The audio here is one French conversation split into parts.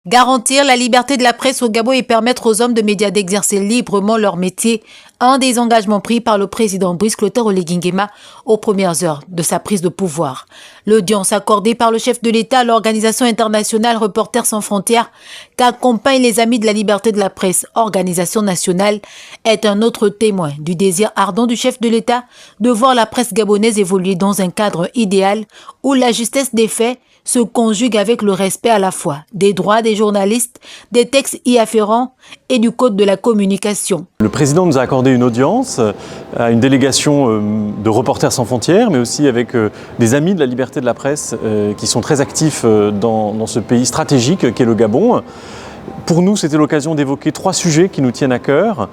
Garantir la liberté de la presse au Gabon et permettre aux hommes de médias d'exercer librement leur métier, un des engagements pris par le président Brice Clotaire Oligui Nguema aux premières heures de sa prise de pouvoir. L'audience accordée par le chef de l'État à l'organisation internationale Reporters sans frontières, qu'accompagnent les Amis de la liberté de la presse, organisation nationale, est un autre témoin du désir ardent du chef de l'État de voir la presse gabonaise évoluer dans un cadre idéal où la justesse des faits se conjugue avec le respect à la fois des droits des journalistes, des textes y afférents et du code de la communication. Le président nous a accordé une audience à une délégation de Reporters sans frontières, mais aussi avec des amis de la liberté de la presse qui sont très actifs dans ce pays stratégique qu'est le Gabon. Pour nous, c'était l'occasion d'évoquer 3 sujets qui nous tiennent à cœur.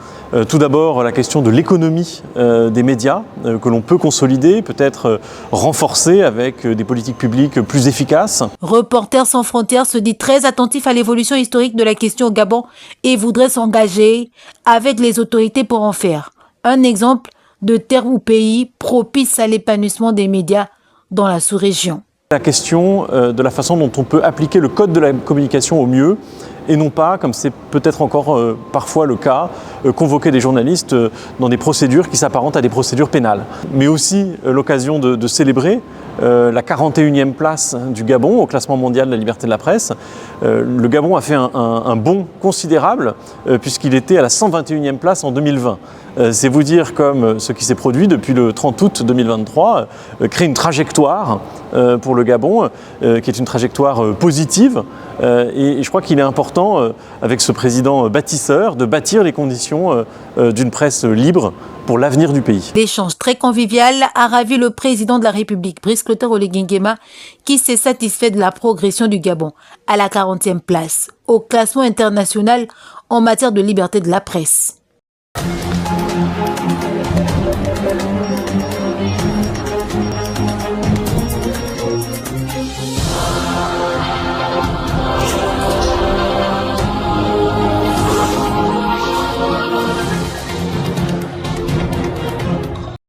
Tout d'abord, la question de l'économie des médias que l'on peut consolider, peut-être renforcer avec des politiques publiques plus efficaces. Reporters sans frontières se dit très attentif à l'évolution historique de la question au Gabon et voudrait s'engager avec les autorités pour en faire un exemple de terre ou pays propice à l'épanouissement des médias dans la sous-région. La question de la façon dont on peut appliquer le code de la communication au mieux et non pas, comme c'est peut-être encore parfois le cas, convoquer des journalistes dans des procédures qui s'apparentent à des procédures pénales. Mais aussi l'occasion de célébrer la 41e place du Gabon au classement mondial de la liberté de la presse. Le Gabon a fait un bond considérable puisqu'il était à la 121e place en 2020. C'est vous dire comme ce qui s'est produit depuis le 30 août 2023 crée une trajectoire pour le Gabon qui est une trajectoire positive et je crois qu'il est important avec ce président bâtisseur de bâtir les conditions d'une presse libre pour l'avenir du pays. L'échange très convivial a ravi le président de la République, Brice Clotaire Oligui Nguema, qui s'est satisfait de la progression du Gabon à la 40e place au classement international en matière de liberté de la presse.